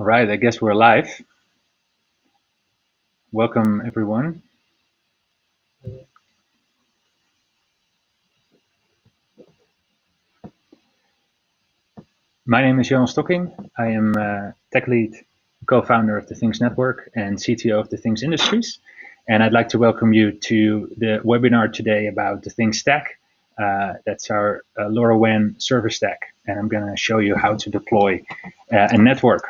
right, I guess we're live. Welcome, everyone. My name is Johan Stokking. I am tech lead, co-founder of the Things Network and CTO of the Things Industries. And I'd like to welcome you to the webinar today about the Things Stack. That's our LoRaWAN server stack. And I'm going to show you how to deploy a network.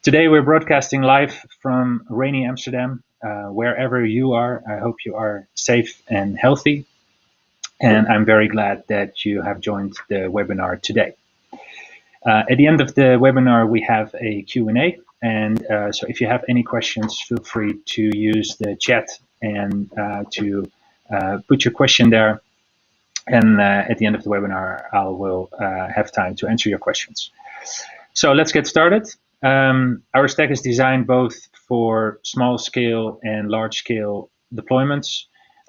Today, we're broadcasting live from rainy Amsterdam. Wherever you are, I hope you are safe and healthy. And I'm very glad that you have joined the webinar today. At the end of the webinar, we have a Q&A. And so if you have any questions, feel free to use the chat and to put your question there. And at the end of the webinar, I will have time to answer your questions. So let's get started. Our stack is designed both for small scale and large scale deployments.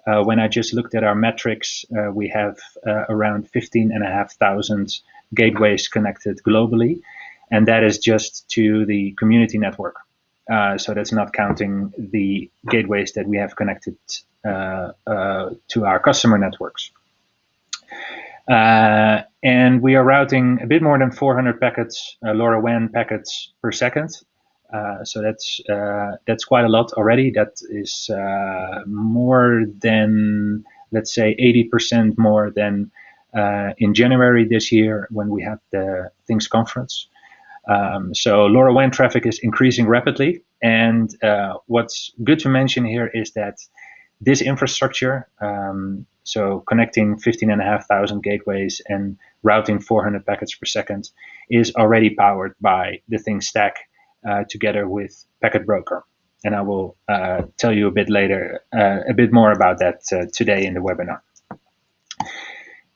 When I just looked at our metrics, we have around 15,500 gateways connected globally, and that is just to the community network. So that's not counting the gateways that we have connected to our customer networks. And we are routing a bit more than 400 packets, LoRaWAN packets per second. So that's quite a lot already. That is more than, let's say, 80% more than in January this year when we had the Things conference. So LoRaWAN traffic is increasing rapidly. And what's good to mention here is that this infrastructure, so connecting 15,500 gateways and routing 400 packets per second, is already powered by the Things stack together with Packet Broker. And I will tell you a bit later, a bit more about that today in the webinar.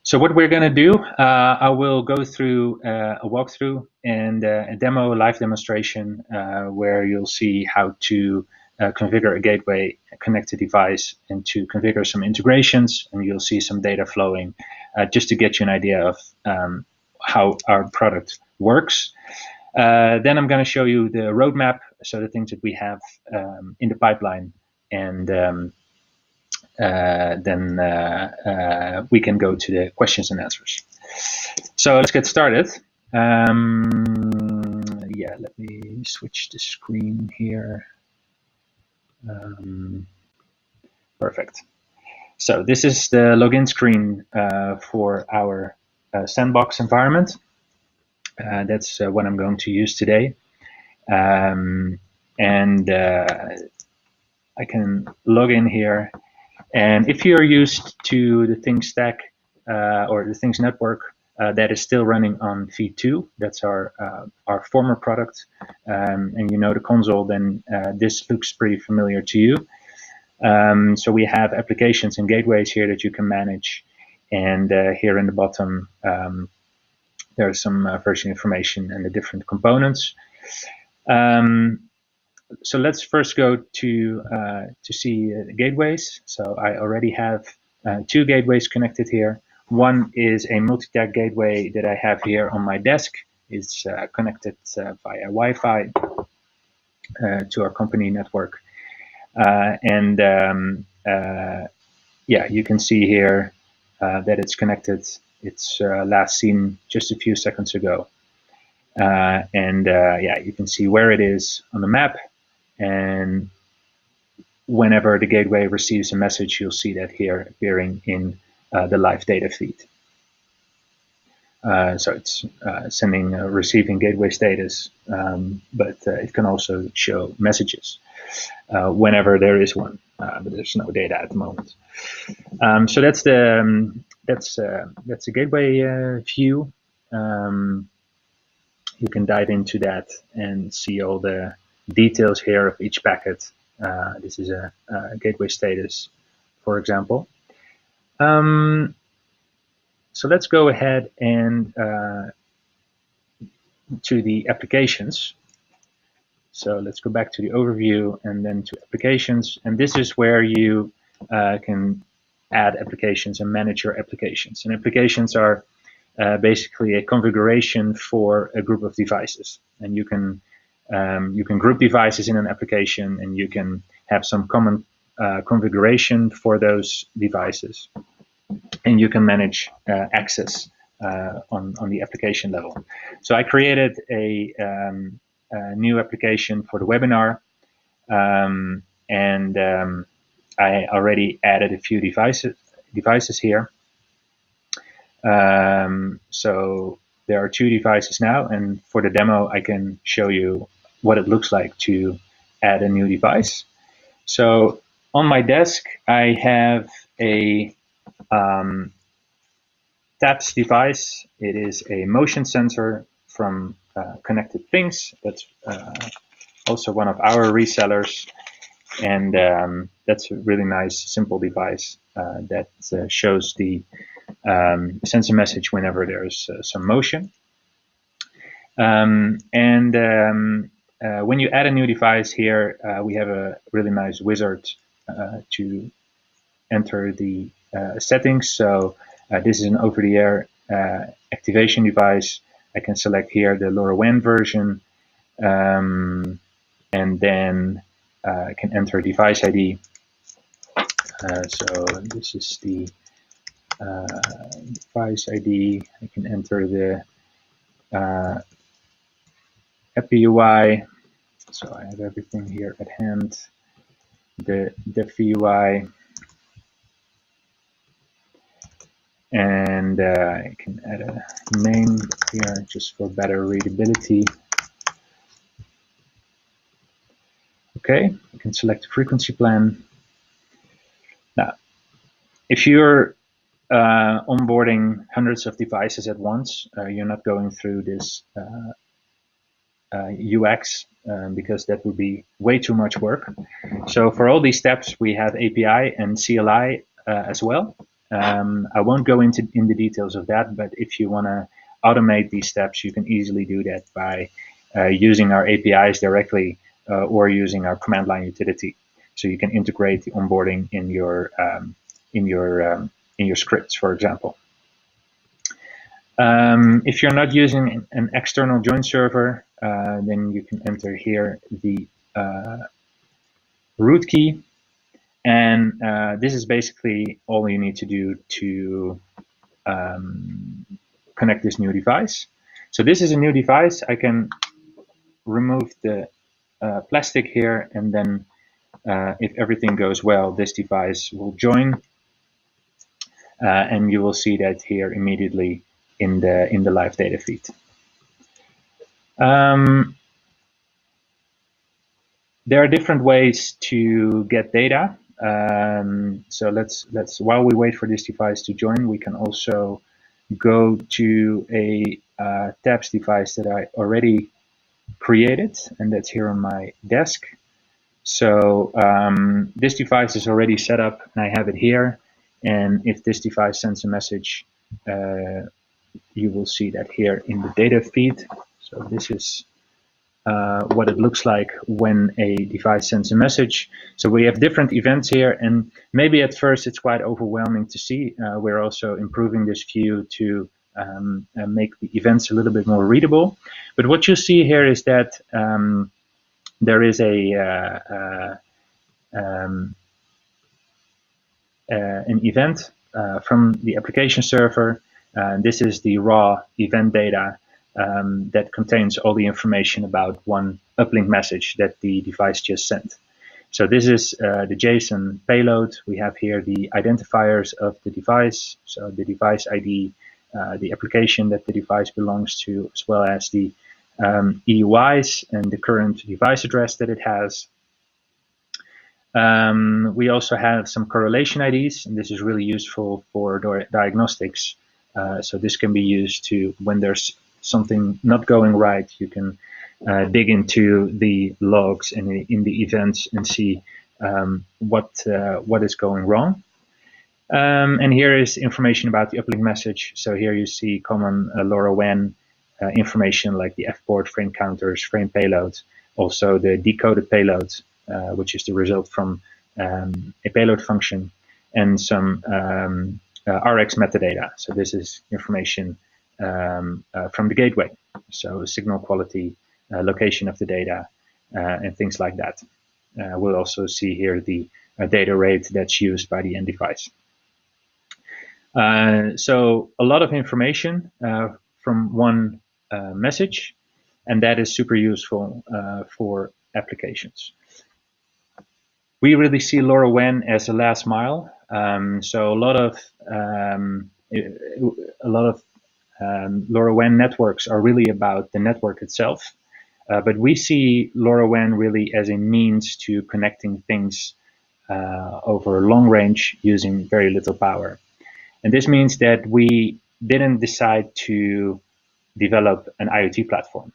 So what we're going to do, I will go through a walkthrough and a demo, a live demonstration, where you'll see how to configure a gateway, connect a device, and to configure some integrations, and you'll see some data flowing just to get you an idea of how our product works. Then I'm going to show you the roadmap, so the things that we have in the pipeline, and then we can go to the questions and answers. So let's get started. Yeah, let me switch the screen here. Perfect. So this is the login screen for our sandbox environment. That's what I'm going to use today. And I can log in here. And if you're used to the Things stack or the Things network, that is still running on V2. That's our former product. And you know the console, then this looks pretty familiar to you. So we have applications and gateways here that you can manage. And here in the bottom, there's some version information and the different components. So let's first go to see the gateways. So I already have 2 gateways connected here. One is a multi-tag gateway that I have here on my desk. It's connected via Wi-Fi to our company network. Yeah, you can see here that it's connected. It's last seen just a few seconds ago. Yeah, you can see where it is on the map. And whenever the gateway receives a message, you'll see that here appearing in the live data feed. So it's sending, receiving gateway status, but it can also show messages whenever there is one, but there's no data at the moment. So that's the gateway view. You can dive into that and see all the details here of each packet. This is a gateway status, for example. So let's go ahead and to the applications. So let's go back to the overview and then to applications. And this is where you can add applications and manage your applications. And applications are basically a configuration for a group of devices. And you can You can group devices in an application, and you can have some common configuration for those devices, and you can manage access on the application level. So I created a new application for the webinar, and I already added a few devices here. So there are 2 devices now, and for the demo I can show you what it looks like to add a new device. So on my desk I have a TAPS device. It is a motion sensor from Connected Things. That's also one of our resellers, and that's a really nice simple device that shows the sensor message whenever there's some motion. When you add a new device here, we have a really nice wizard to enter the settings. So this is an over-the-air activation device. I can select here the LoRaWAN version, and then I can enter device ID. So this is the device ID. I can enter the API. So I have everything here at hand. The UI, and I can add a name here just for better readability. Okay, you can select the frequency plan. Now, if you're onboarding hundreds of devices at once, you're not going through this UX because that would be way too much work. So for all these steps, we have API and CLI as well. I won't go into the details of that, but if you want to automate these steps, you can easily do that by using our APIs directly or using our command line utility. So you can integrate the onboarding in your scripts, for example. If you're not using an external join server, then you can enter here the root key, and this is basically all you need to do to connect this new device. So this is a new device. I can remove the plastic here, and then if everything goes well, this device will join, and you will see that here immediately in the live data feed. There are different ways to get data. So let's while we wait for this device to join, we can also go to a TAPS device that I already created, and that's here on my desk. So this device is already set up, and I have it here. And if this device sends a message, you will see that here in the data feed. So this is what it looks like when a device sends a message. So we have different events here, and maybe at first it's quite overwhelming to see. We're also improving this view to make the events a little bit more readable. But what you see here is that there is an event from the application server. This is the raw event data that contains all the information about one uplink message that the device just sent. So this is the JSON payload. We have here the identifiers of the device, so the device ID, the application that the device belongs to, as well as the EUIs and the current device address that it has. We also have some correlation IDs, and this is really useful for diagnostics. So this can be used to, when there's something not going right, you can dig into the logs and in the events and see what is going wrong. And here is information about the uplink message. So here you see common LoRaWAN information like the F-port, frame counters, frame payloads, also the decoded payload, which is the result from a payload function, and some RX metadata. So this is information from the gateway, so signal quality, location of the data, and things like that. We'll also see here the data rate that's used by the end device. So a lot of information from one message, and that is super useful for applications. We really see LoRaWAN as a last mile. So a lot of LoRaWAN networks are really about the network itself. But we see LoRaWAN really as a means to connecting things over long range using very little power. And this means that we didn't decide to develop an IoT platform.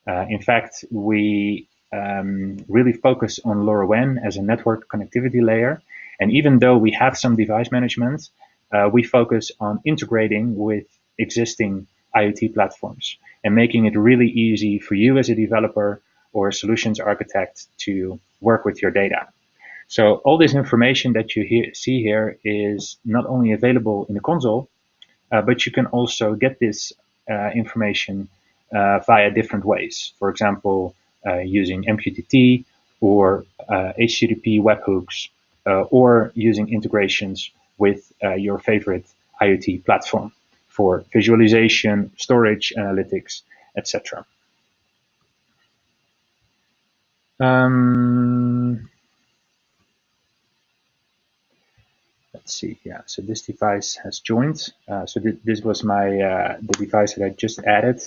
In fact, we really focus on LoRaWAN as a network connectivity layer. And even though we have some device management, we focus on integrating with existing IoT platforms and making it really easy for you as a developer or a solutions architect to work with your data. So all this information that you see here is not only available in the console, but you can also get this information via different ways. For example, using MQTT or HTTP webhooks, or using integrations with your favorite IoT platform for visualization, storage, analytics, etc. Let's see. Yeah, so this device has joined. So this was my the device that I just added.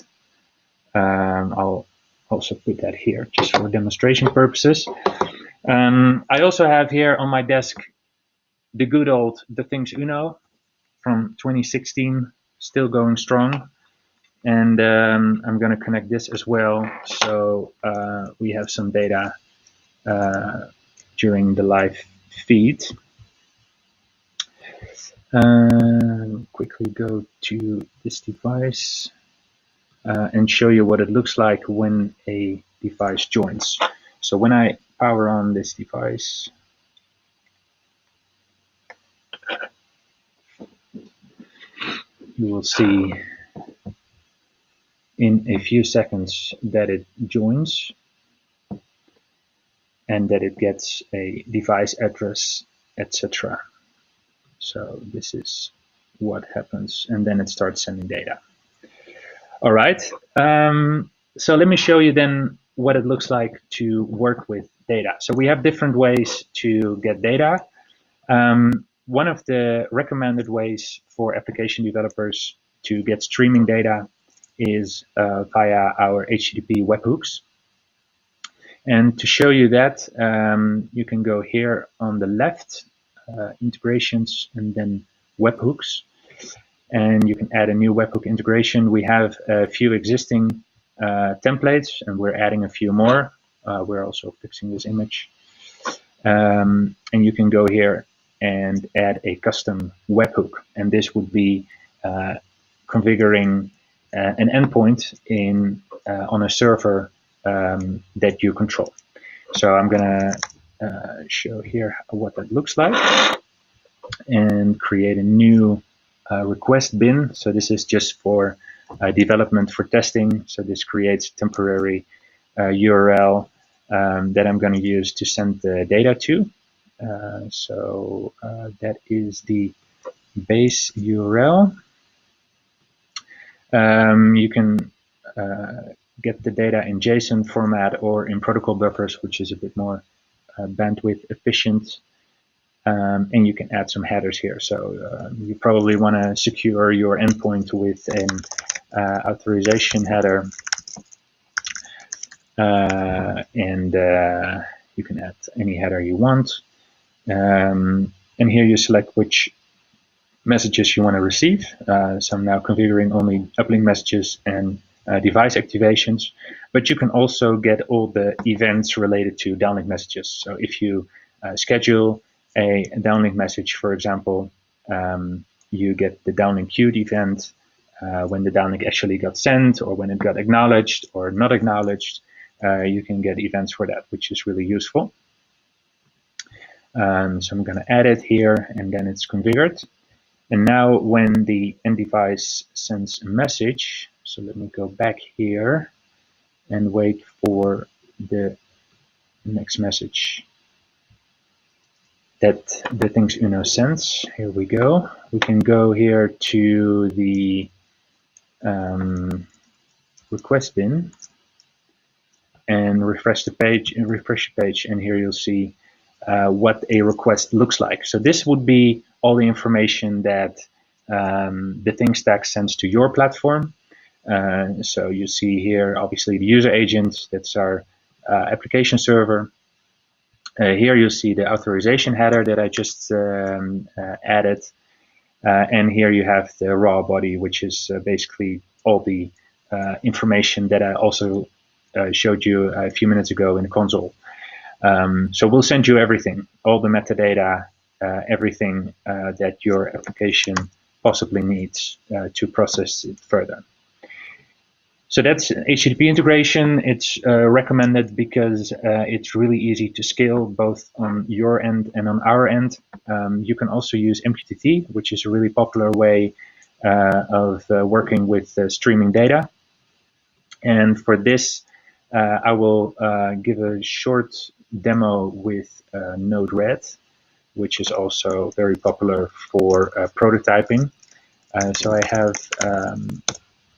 I'll also put that here just for demonstration purposes. I also have here on my desk the good old The Things Uno from 2016, still going strong. And I'm going to connect this as well, so we have some data during the live feed. Quickly go to this device and show you what it looks like when a device joins. So when I power on this device, you will see in a few seconds that it joins and that it gets a device address, etc. So this is what happens, and then it starts sending data. All right, so let me show you then what it looks like to work with data. So we have different ways to get data. One of the recommended ways for application developers to get streaming data is via our HTTP webhooks. And to show you that, you can go here on the left, integrations, and then webhooks. And you can add a new webhook integration. We have a few existing templates, and we're adding a few more. We're also fixing this image. And you can go here and add a custom webhook. And this would be configuring an endpoint on a server that you control. So I'm going to show here what that looks like and create a new request bin. So this is just for development for testing. So this creates temporary URL that I'm going to use to send the data to. So that is the base URL. You can get the data in JSON format or in protocol buffers, which is a bit more bandwidth efficient. And you can add some headers here. So you probably want to secure your endpoint with an authorization header. And you can add any header you want. And here you select which messages you want to receive. So I'm now configuring only uplink messages and device activations, but you can also get all the events related to downlink messages. So if you schedule a downlink message, for example, you get the downlink queued event when the downlink actually got sent, or when it got acknowledged or not acknowledged. You can get events for that, which is really useful. So I'm going to add it here, and then it's configured. And now when the end device sends a message, so let me go back here and wait for the next message that the things Uno sends. Here we go. We can go here to the request bin and refresh the page, and here you'll see what a request looks like. So this would be all the information that the Thing Stack sends to your platform. So you see here, obviously, the user agent, that's our application server. Here you see the authorization header that I just added. And here you have the raw body, which is basically all the information that I also showed you a few minutes ago in the console. So we'll send you everything, all the metadata, everything that your application possibly needs to process it further. So that's HTTP integration. It's recommended because it's really easy to scale both on your end and on our end. You can also use MQTT, which is a really popular way of working with streaming data. And for this, I will give a short demo with Node-RED, which is also very popular for prototyping. So I have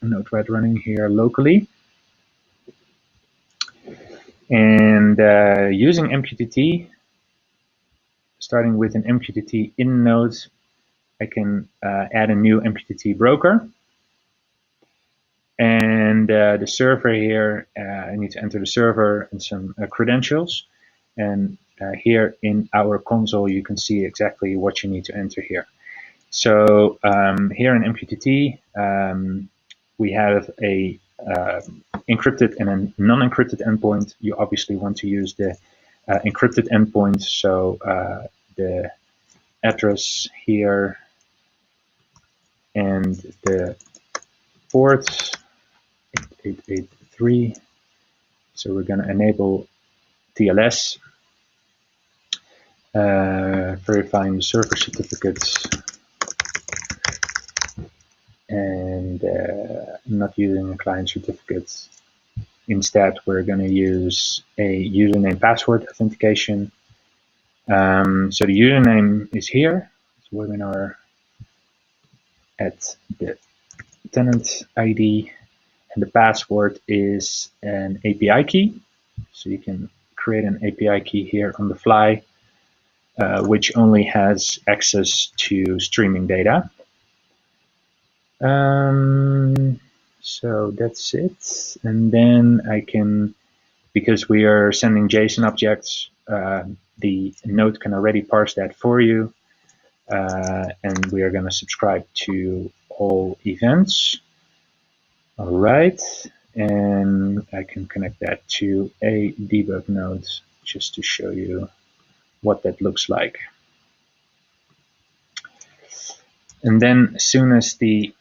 Node-RED running here locally. And using MQTT, starting with an MQTT in node, I can add a new MQTT broker. And the server here, I need to enter the server and some credentials. And here in our console, you can see exactly what you need to enter here. So here in MQTT, we have a encrypted and a non-encrypted endpoint. You obviously want to use the encrypted endpoint. So the address here and the port 8883. So we're going to enable TLS, verifying the server certificates, and not using a client certificate. Instead, we're going to use a username password authentication. So the username is here. It's webinar at the tenant ID, and the password is an API key. So you can create an API key here on the fly, which only has access to streaming data. So that's it. And then I can, because we are sending JSON objects, the node can already parse that for you. And we are going to subscribe to all events. All right. And I can connect that to a debug node just to show you what that looks like. And then as soon as the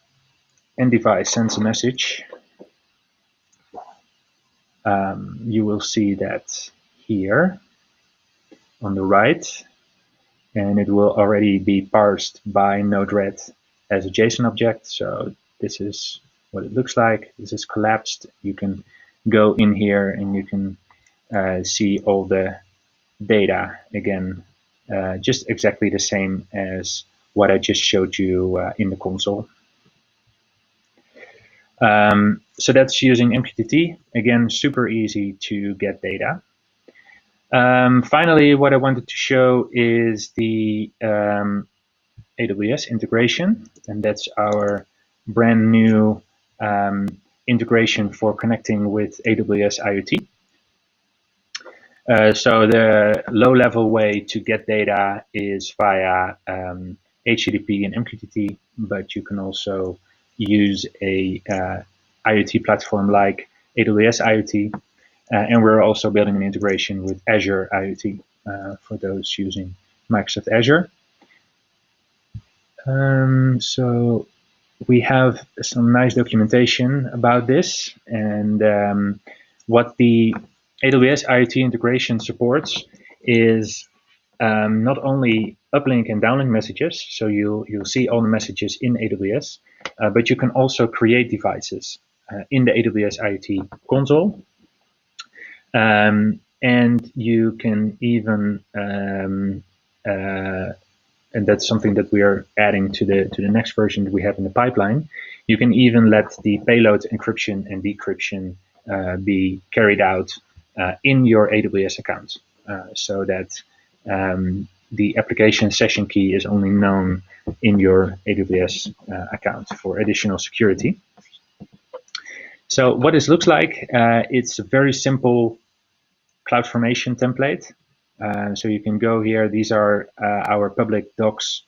end device sends a message, you will see that here on the right, and it will already be parsed by Node-RED as a JSON object. So this is what it looks like. This is collapsed. You can go in here and you can see all the data again, just exactly the same as what I just showed you in the console. So that's using MQTT. Again, super easy to get data. Finally, what I wanted to show is the AWS integration, and that's our brand new integration for connecting with AWS IoT. So the low-level way to get data is via HTTP and MQTT, but you can also use a IoT platform like AWS IoT, and we're also building an integration with Azure IoT for those using Microsoft Azure. So we have some nice documentation about this, and what the AWS IoT integration supports is not only uplink and downlink messages, so you'll see all the messages in AWS, but you can also create devices in the AWS IoT console. And you can even, and that's something that we are adding to the next version that we have in the pipeline. You can even let the payload encryption and decryption be carried out in your AWS account, so that the application session key is only known in your AWS account for additional security. So what this looks like, it's a very simple CloudFormation template. So you can go here. These are our public docs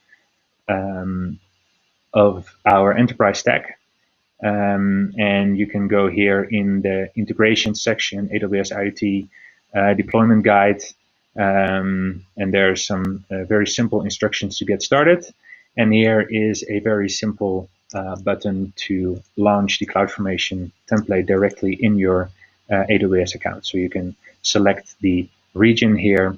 of our enterprise stack. And you can go here in the integration section, AWS IoT deployment guide. And there are some very simple instructions to get started. And here is a very simple button to launch the CloudFormation template directly in your AWS account. So you can select the region here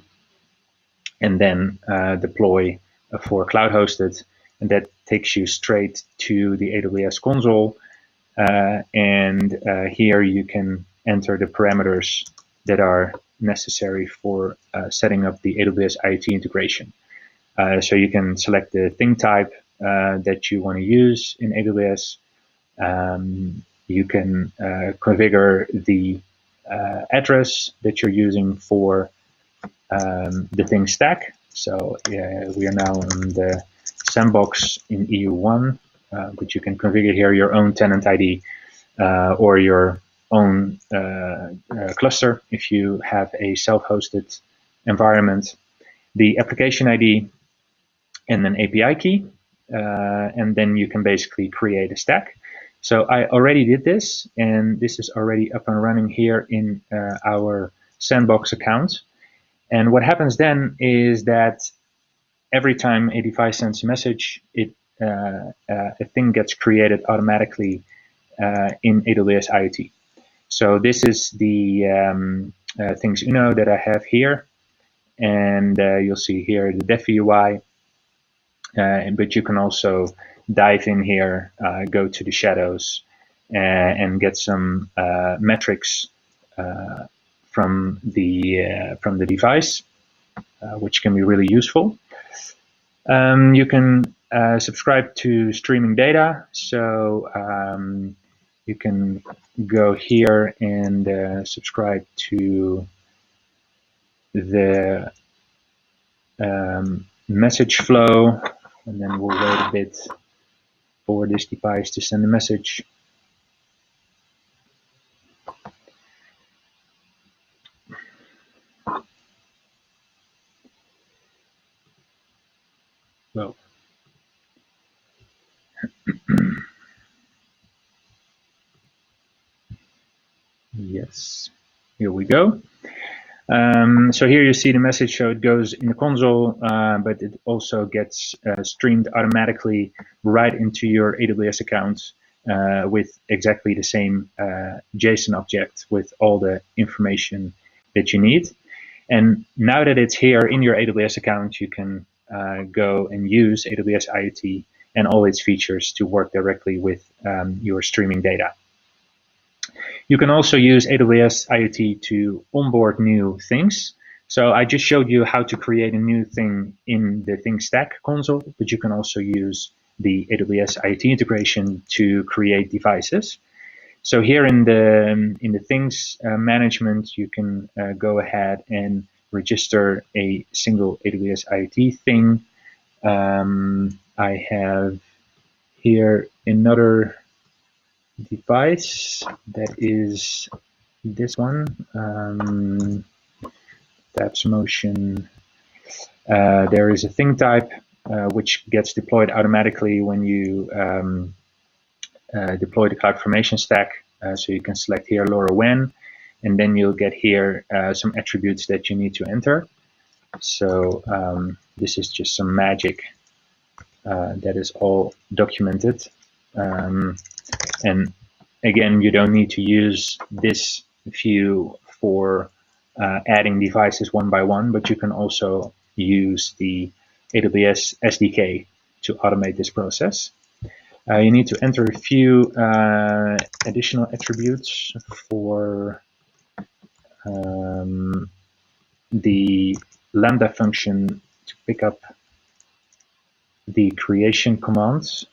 and then deploy for cloud hosted, and that takes you straight to the AWS console. And here you can enter the parameters that are necessary for setting up the AWS IoT integration. So you can select the thing type that you want to use in AWS. You can configure the address that you're using for the thing stack. So we are now on the sandbox in EU1, but you can configure here your own tenant ID or your own cluster if you have a self-hosted environment, the application ID, and an API key, and then you can basically create a stack. So I already did this, and this is already up and running here in our sandbox account. And what happens then is that every time a device sends a message, a thing gets created automatically in AWS IoT. So this is the things that I have here, and you'll see here the Defi UI. But you can also dive in here, go to the shadows, and get some metrics from the device, which can be really useful. You can subscribe to streaming data, so you can go here and subscribe to the message flow, and then we'll wait a bit for this device to send a message. Well, yes, here we go. So here you see the message, so it goes in the console, but it also gets streamed automatically right into your AWS account with exactly the same JSON object with all the information that you need. And now that it's here in your AWS account, you can go and use AWS IoT and all its features to work directly with your streaming data. You can also use AWS IoT to onboard new things. So I just showed you how to create a new thing in the Thing Stack console, but you can also use the AWS IoT integration to create devices. So here in the things management, you can go ahead and register a single AWS IoT thing. I have here another device that is this one, tabs motion. There is a thing type which gets deployed automatically when you deploy the CloudFormation stack. So you can select here LoRaWAN, and then you'll get here some attributes that you need to enter. So this is just some magic that is all documented. And again, you don't need to use this view for adding devices one by one, but you can also use the AWS SDK to automate this process. You need to enter a few additional attributes for the Lambda function to pick up the creation commands.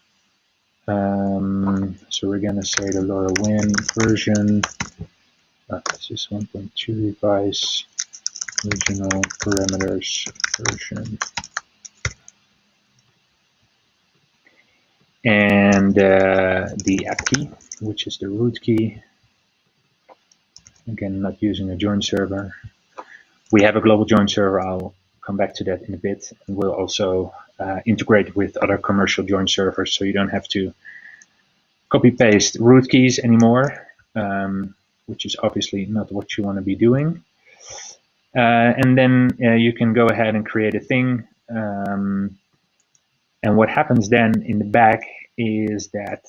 So we're going to say the LoRaWAN version. This is 1.2 device, original parameters version. And the app key, which is the root key. Again, not using a join server. We have a global join server. I'll come back to that in a bit. And we'll also integrate with other commercial join servers, so you don't have to copy paste root keys anymore, which is obviously not what you want to be doing. And then you can go ahead and create a thing. And what happens then in the back is that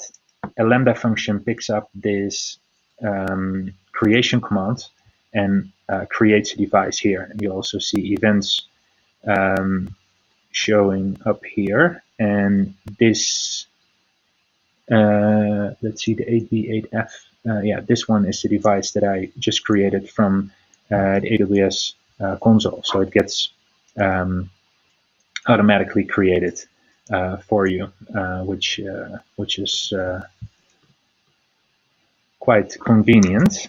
a Lambda function picks up this creation command and creates a device here. And you also see events showing up here. And this, let's see, the 8B8F. Yeah, this one is the device that I just created from the AWS console. So it gets automatically created for you, which is quite convenient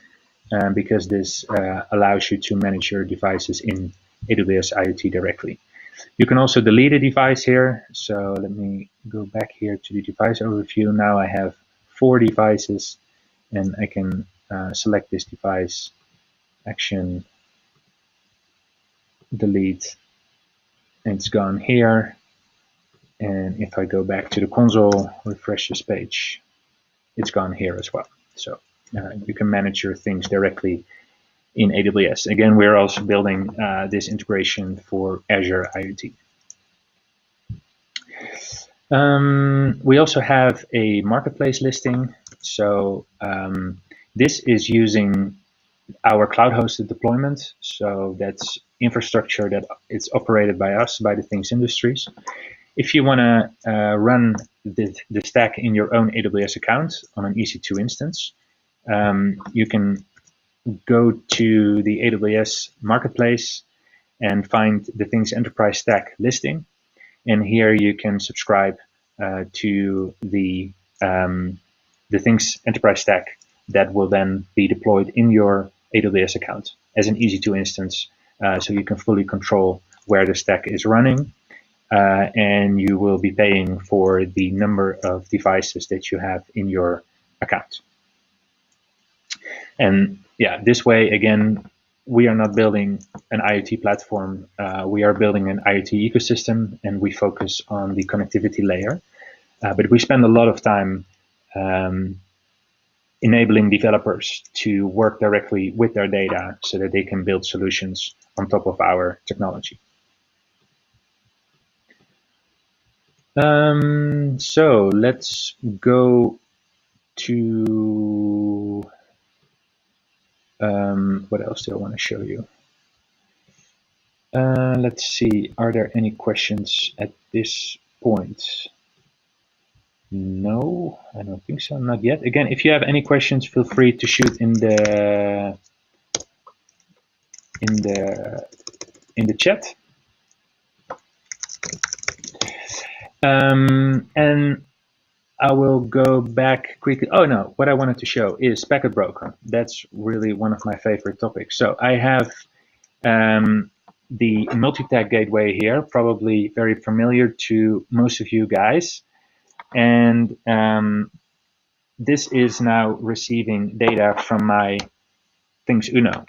because this allows you to manage your devices in AWS IoT directly. You can also delete a device here. So let me go back here to the device overview. Now I have 4 devices, and I can select this device, action, delete, and it's gone here. And if I go back to the console, refresh this page, it's gone here as well. So you can manage your things directly in AWS. Again, we're also building this integration for Azure IoT. We also have a marketplace listing. So this is using our cloud-hosted deployment. So that's infrastructure that it's operated by us, by the Things Industries. If you want to run the stack in your own AWS account on an EC2 instance, you can go to the AWS marketplace and find the Things Enterprise Stack listing. And here you can subscribe to the Things Enterprise Stack that will then be deployed in your AWS account as an EC2 instance. So you can fully control where the stack is running. And you will be paying for the number of devices that you have in your account. And yeah, this way, again, we are not building an IoT platform. We are building an IoT ecosystem, and we focus on the connectivity layer. But we spend a lot of time enabling developers to work directly with their data so that they can build solutions on top of our technology. So let's go to what else do I want to show you? Let's see, are there any questions at this point? No, I don't think so, not yet. Again, if you have any questions, feel free to shoot in the chat. And I will go back quickly. Oh no, what I wanted to show is Packet Broker. That's really one of my favorite topics. So I have the multi-tag gateway here, probably very familiar to most of you guys. And this is now receiving data from my Things Uno.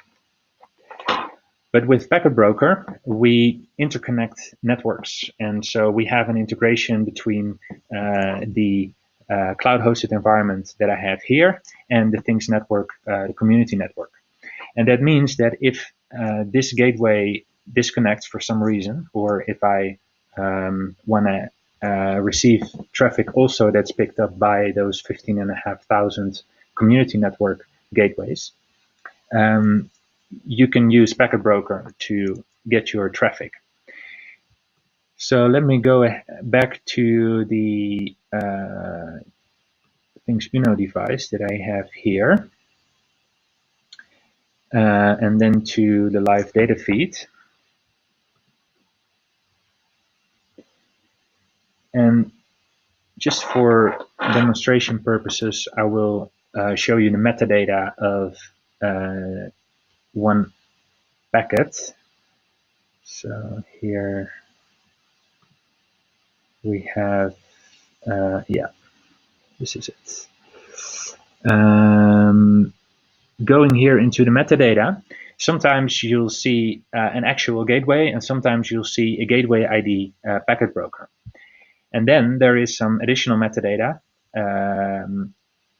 But with Packet Broker, we interconnect networks. And so we have an integration between the cloud-hosted environment that I have here and the Things network, the community network. And that means that if this gateway disconnects for some reason, or if I want to receive traffic also that's picked up by those 15,500 community network gateways, you can use Packet Broker to get your traffic. So let me go back to the Things Uno device that I have here. and then to the live data feed. And just for demonstration purposes, I will show you the metadata of one packet. So here we have, yeah, this is it. Going here into the metadata, sometimes you'll see an actual gateway, and sometimes you'll see a gateway ID packet broker. And then there is some additional metadata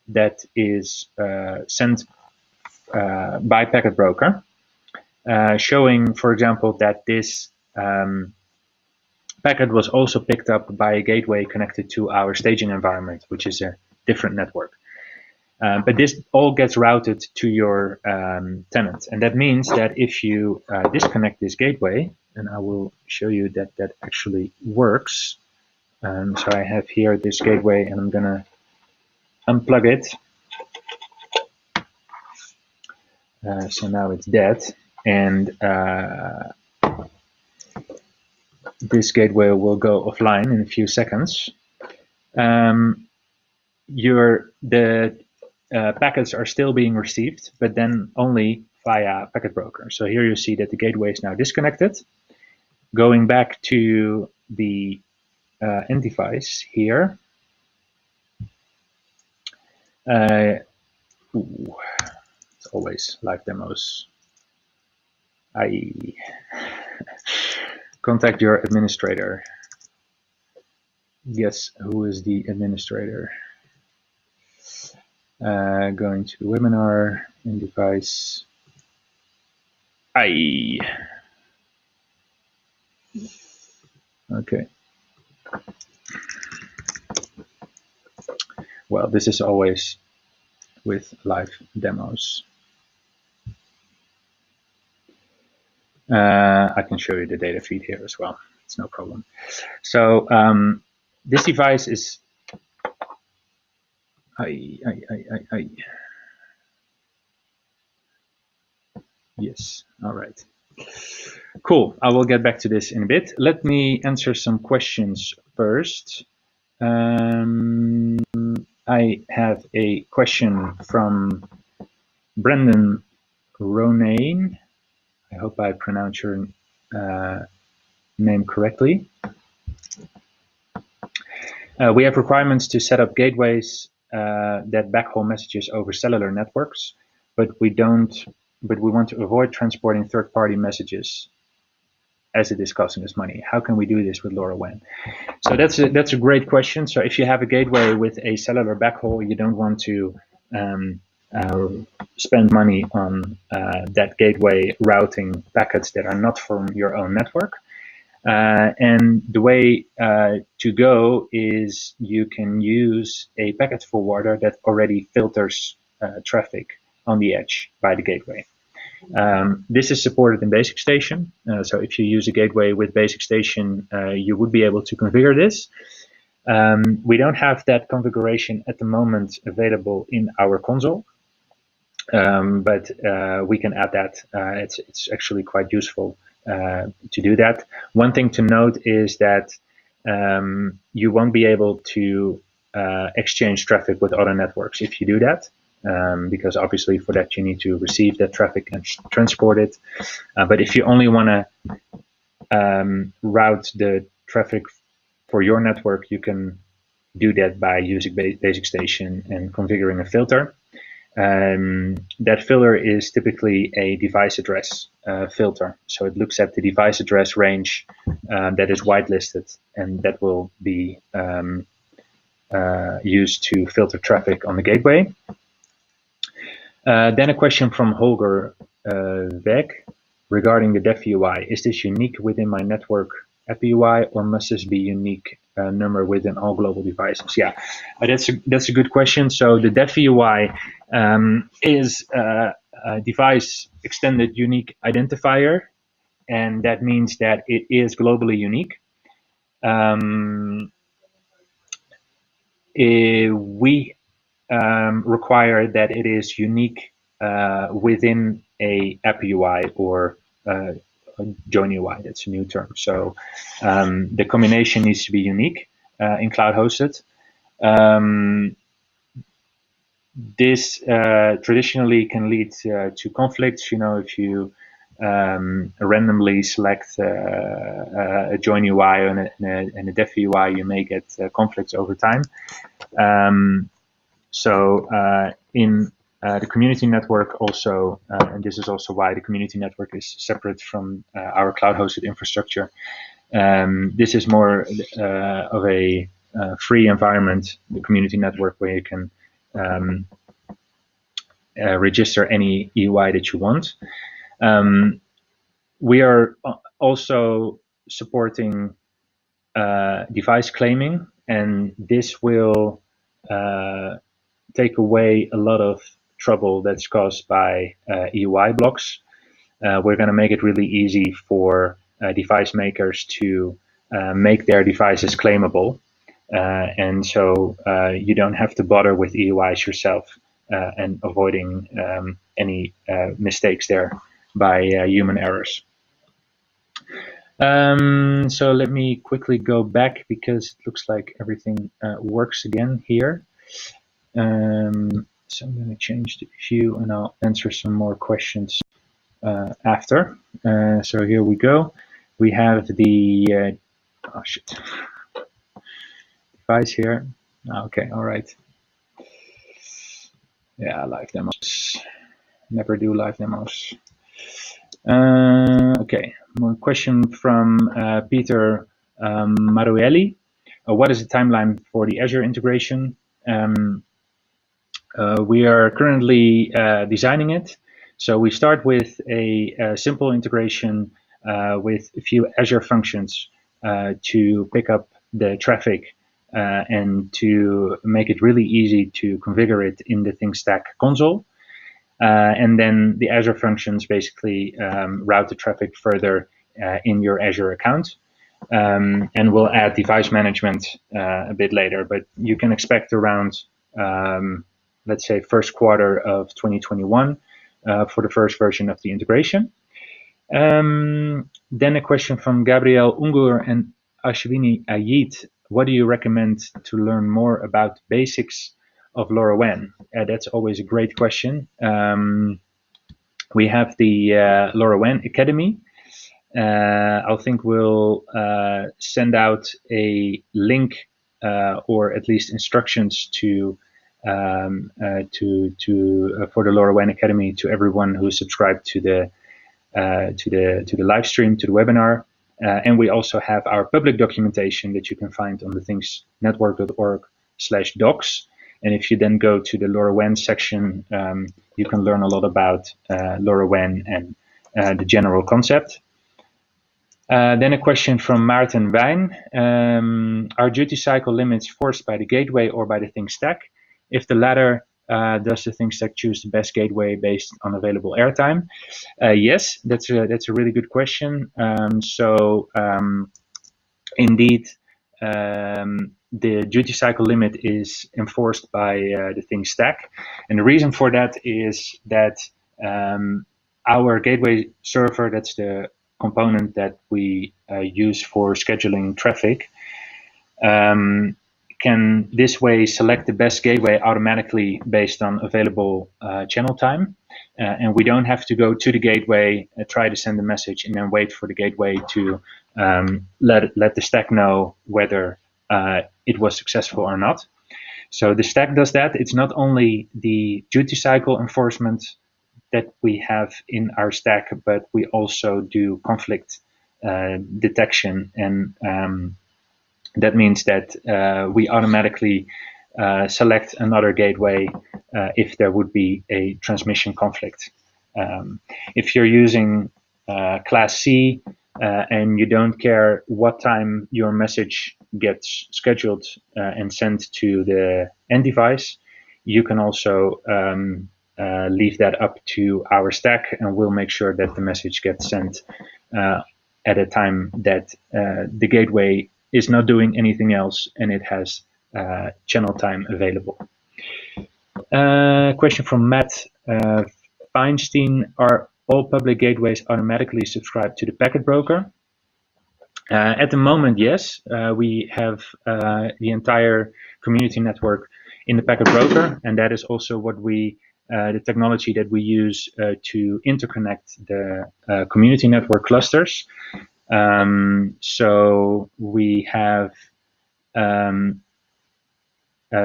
that is sent by packet broker, showing, for example, that this packet was also picked up by a gateway connected to our staging environment, which is a different network. But this all gets routed to your tenant. And that means that if you disconnect this gateway, and I will show you that that actually works. So I have here this gateway, and I'm going to unplug it. So now it's dead. And this gateway will go offline in a few seconds. Packets are still being received, but then only via packet broker. So here you see that the gateway is now disconnected. Going back to the end device here. It's always live demos. Contact your administrator. Guess who is the administrator? Going to webinar, in device. Okay. Well, this is always with live demos. I can show you the data feed here as well. It's no problem. So this device is. Yes, all right. Cool, I will get back to this in a bit. Let me answer some questions first. I have a question from Brendan Ronayne. I hope I pronounce your name correctly. We have requirements to set up gateways that backhaul messages over cellular networks, but we want to avoid transporting third-party messages as it is costing us money. How can we do this with LoRaWAN? So that's a great question. So if you have a gateway with a cellular backhaul, you don't want to spend money on that gateway routing packets that are not from your own network. And the way to go is you can use a packet forwarder that already filters traffic on the edge by the gateway. This is supported in Basic Station. So if you use a gateway with Basic Station, you would be able to configure this. We don't have that configuration at the moment available in our console, but we can add that. It's actually quite useful to do that. One thing to note is that you won't be able to exchange traffic with other networks if you do that. Because obviously for that you need to receive that traffic and transport it. But if you only want to route the traffic for your network, you can do that by using Basic Station and configuring a filter. That filter is typically a device address filter. So it looks at the device address range that is whitelisted, and that will be used to filter traffic on the gateway. Then a question from Holger Weg regarding the DEF UI. Is this unique within my network app UI, or must this be unique number within all global devices? Yeah, that's a good question. So the DEF UI is a device extended unique identifier, and that means that it is globally unique. We require that it is unique within a app UI or a join UI. That's a new term. So the combination needs to be unique in cloud hosted. This traditionally can lead to conflicts. If you randomly select a join UI and a def UI, you may get conflicts over time. In the community network also, and this is also why the community network is separate from our cloud-hosted infrastructure. This is more of a free environment, the community network, where you can register any EUI that you want. We are also supporting device claiming, and this will take away a lot of trouble that's caused by EUI blocks. We're going to make it really easy for device makers to make their devices claimable. And so you don't have to bother with EUIs yourself and avoiding any mistakes there by human errors. So let me quickly go back because it looks like everything works again here. So I'm going to change the view and I'll answer some more questions after. So here we go. We have the device here. Okay, all right. Yeah, live demos. Never do live demos. Okay, one question from Peter Maruelli. What is the timeline for the Azure integration? We are currently designing it. So we start with a simple integration with a few Azure functions to pick up the traffic and to make it really easy to configure it in the ThingStack console. And then the Azure functions basically route the traffic further in your Azure account. And we'll add device management a bit later, but you can expect around, let's say, first quarter of 2021 for the first version of the integration. Then a question from Gabriel Ungur and Ashwini Ayit. What do you recommend to learn more about the basics of LoRaWAN? That's always a great question. We have the LoRaWAN Academy. I think we'll send out a link or at least instructions for the LoRaWAN Academy to everyone who subscribed to the live stream, to the webinar. And we also have our public documentation that you can find on the thingsnetwork.org/docs. And if you then go to the LoRaWAN section, you can learn a lot about LoRaWAN and the general concept. Then a question from Maarten Wijn. Are duty cycle limits forced by the gateway or by the ThingStack? If the latter, does the ThingStack choose the best gateway based on available airtime? Yes, that's a really good question. Indeed, the duty cycle limit is enforced by the ThingStack. And the reason for that is that our gateway server, that's the component that we use for scheduling traffic, can this way select the best gateway automatically based on available channel time. And we don't have to go to the gateway, try to send a message, and then wait for the gateway to let the stack know whether it was successful or not. So the stack does that. It's not only the duty cycle enforcement that we have in our stack, but we also do conflict detection, and that means that we automatically select another gateway if there would be a transmission conflict. If you're using Class C and you don't care what time your message gets scheduled and sent to the end device, you can also leave that up to our stack, and we'll make sure that the message gets sent at a time that the gateway is not doing anything else and it has channel time available. Question from Matt Feinstein. Are all public gateways automatically subscribe to the packet broker? At the moment, yes. We have the entire community network in the packet broker, and that is also what the technology that we use to interconnect the community network clusters. So we have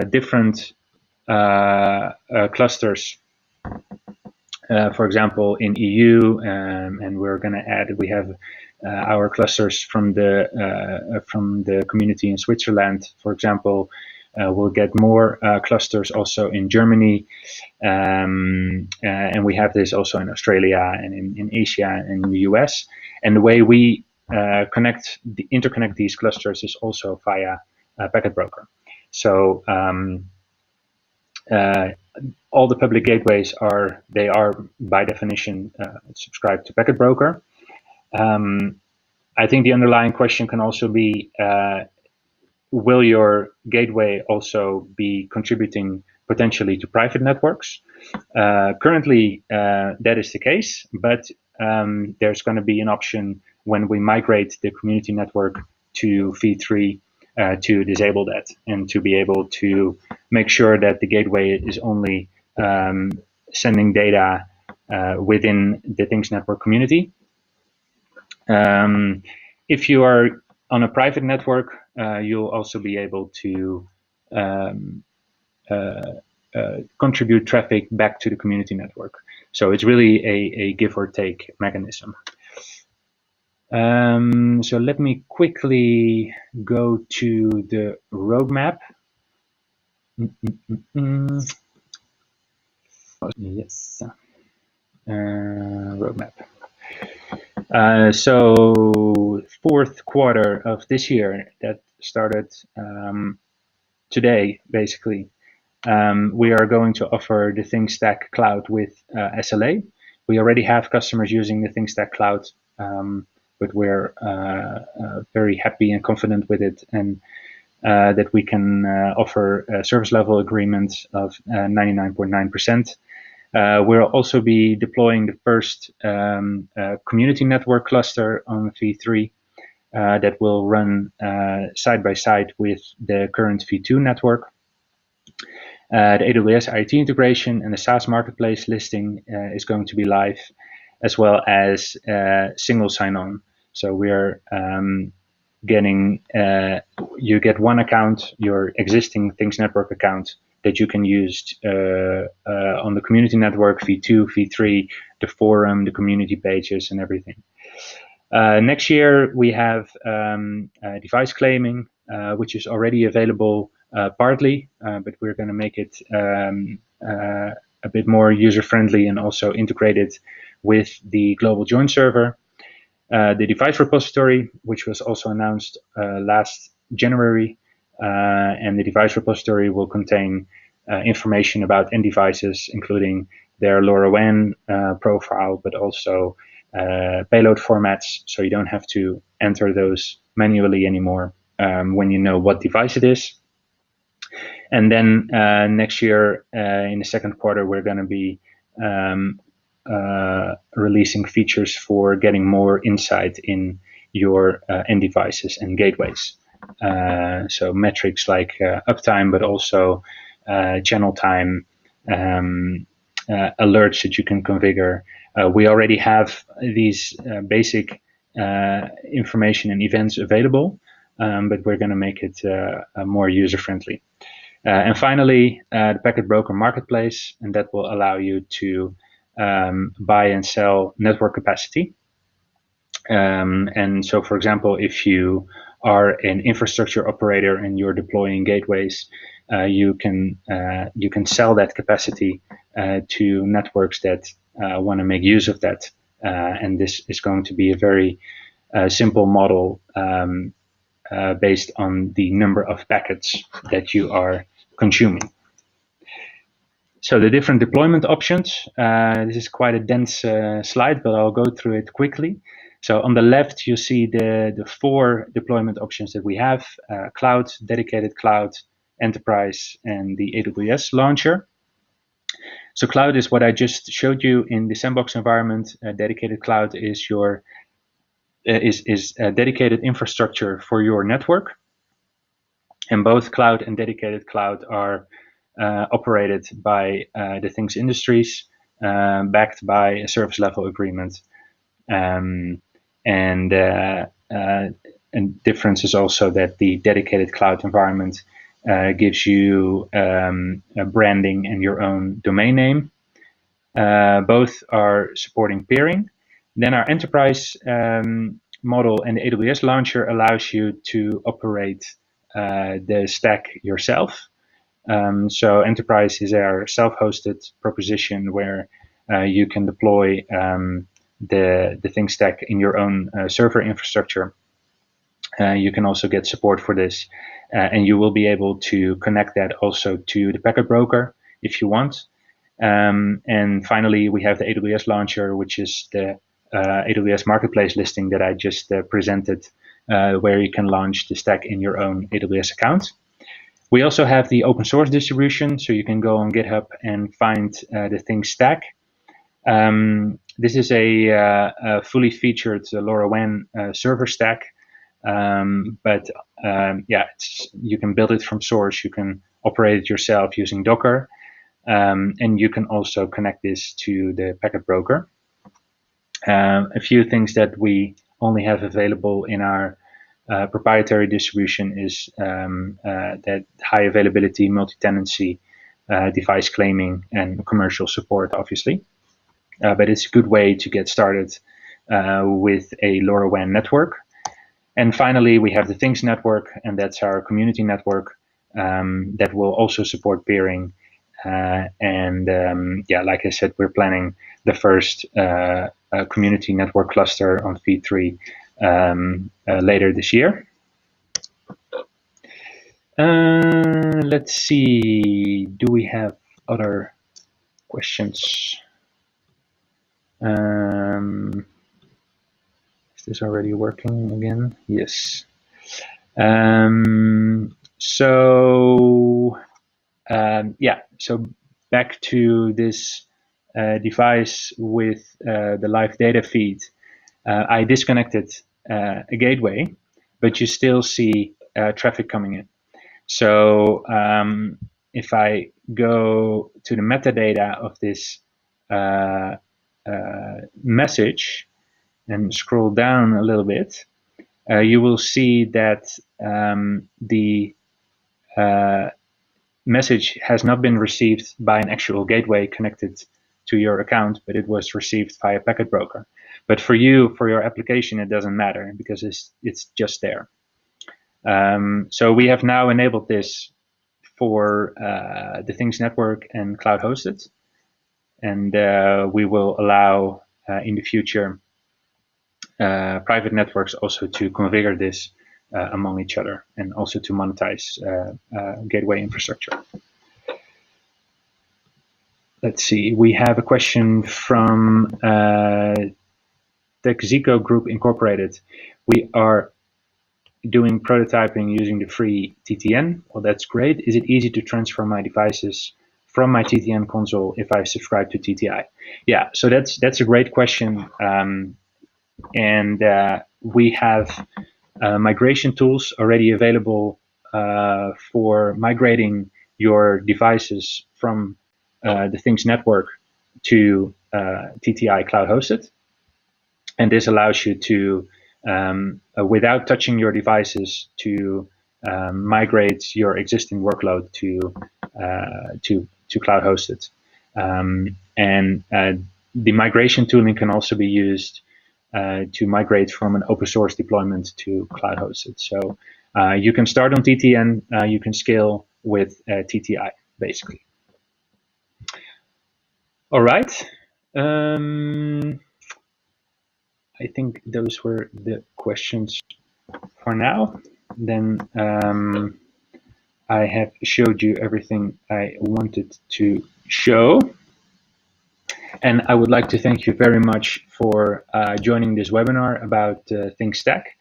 different clusters, for example, in EU, and we're going to add. We have our clusters from the community in Switzerland, for example. We'll get more clusters also in Germany, and we have this also in Australia and in Asia and in the US. And the way we interconnect these clusters is also via packet broker. So all the public gateways are by definition subscribed to packet broker. I think the underlying question can also be, will your gateway also be contributing potentially to private networks? Currently, that is the case, but there's going to be an option when we migrate the community network to V3 to disable that and to be able to make sure that the gateway is only sending data within the Things Network community. If you are on a private network, you'll also be able to contribute traffic back to the community network. So it's really a give or take mechanism. So let me quickly go to the roadmap. Yes, roadmap. So fourth quarter of this year, that started today, basically. We are going to offer the ThingStack Cloud with SLA. We already have customers using the ThingStack Cloud, but we're very happy and confident with it, and that we can offer a service level agreement of 99.9%. We'll also be deploying the first community network cluster on V3 that will run side by side with the current V2 network. The AWS IoT integration and the SaaS marketplace listing is going to be live, as well as single sign-on. So we're getting, you get one account, your existing Things Network account, that you can use on the community network, V2, V3, the forum, the community pages, and everything. Next year, we have device claiming, which is already available partly, but we're going to make it a bit more user-friendly and also integrate it with the global join server. The device repository, which was also announced last January, and the device repository will contain information about end devices, including their LoRaWAN profile, but also payload formats, so you don't have to enter those manually anymore when you know what device it is. And then next year, in the second quarter, we're going to be releasing features for getting more insight in your end devices and gateways. So metrics like uptime, but also channel time, alerts that you can configure. We already have these basic information and events available, but we're going to make it more user-friendly. And finally, the Packet Broker Marketplace, and that will allow you to buy and sell network capacity. And so, for example, if you are an infrastructure operator and you're deploying gateways, you can sell that capacity to networks that want to make use of that. And this is going to be a very simple model based on the number of packets that you are consuming. So the different deployment options, this is quite a dense slide, but I'll go through it quickly. So on the left, you see the 4 deployment options that we have: cloud, dedicated cloud, enterprise, and the AWS launcher. So cloud is what I just showed you in the sandbox environment. Dedicated cloud is your is a dedicated infrastructure for your network, and both cloud and dedicated cloud are operated by the Things Industries, backed by a service level agreement. Um, and difference is also that the dedicated cloud environment gives you a branding and your own domain name. Both are supporting peering. Then our enterprise model and the AWS launcher allows you to operate the stack yourself. So enterprise is our self-hosted proposition where you can deploy the Thing stack in your own server infrastructure. You can also get support for this, and you will be able to connect that also to the packet broker if you want. And finally, we have the AWS launcher, which is the AWS marketplace listing that I just presented, where you can launch the stack in your own AWS account. We also have the open source distribution, so you can go on GitHub and find the Thing stack. This is a fully featured LoRaWAN server stack, but you can build it from source. You can operate it yourself using Docker, and you can also connect this to the packet broker. A few things that we only have available in our proprietary distribution is that high availability, multi-tenancy, device claiming, and commercial support, obviously. But it's a good way to get started with a LoRaWAN network. And finally, we have the Things network, and that's our community network that will also support peering. Like I said, we're planning the first community network cluster on V3 later this year. Let's see, do we have other questions? Is this already working again? Yes. So back to this device with the live data feed. I disconnected a gateway, but you still see traffic coming in. So if I go to the metadata of this message and scroll down a little bit, you will see that the message has not been received by an actual gateway connected to your account, but it was received via packet broker. But for you, for your application, it doesn't matter because it's just there. So we have now enabled this for the Things network and cloud hosted, and we will allow in the future private networks also to configure this among each other, and also to monetize gateway infrastructure. Let's see, we have a question from TechZico Group Incorporated. We are doing prototyping using the free TTN. Well, that's great. Is it easy to transfer my devices from my TTN console if I subscribe to TTI? Yeah, so that's a great question. And we have migration tools already available for migrating your devices from the Things network to TTI cloud hosted. And this allows you to, without touching your devices, to migrate your existing workload to cloud hosted. And the migration tooling can also be used to migrate from an open source deployment to cloud hosted. So you can start on TTN, you can scale with TTI, basically. All right. I think those were the questions for now. Then I have showed you everything I wanted to show. And I would like to thank you very much for joining this webinar about Thing stack.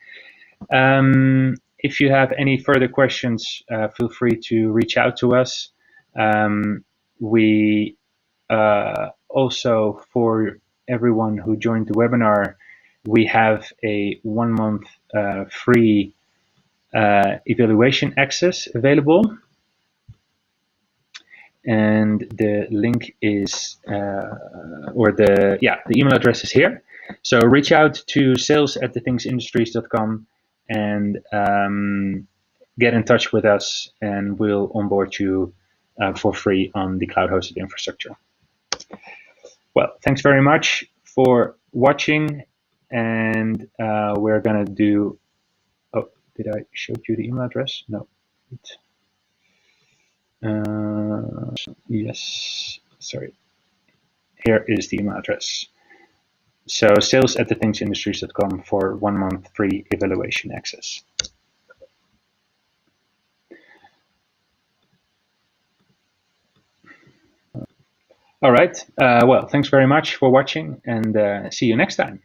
If you have any further questions, feel free to reach out to us. We also for everyone who joined the webinar, we have a 1 month free evaluation access available. And the link is, the email address is here. So reach out to sales@thetingsindustries.com and get in touch with us, and we'll onboard you for free on the cloud-hosted infrastructure. Well, thanks very much for watching, and we're gonna do. Oh, did I show you the email address? No. Yes. Sorry. Here is the email address. So sales@thetingsindustries.com for 1 month free evaluation access. All right. Well, thanks very much for watching, and see you next time.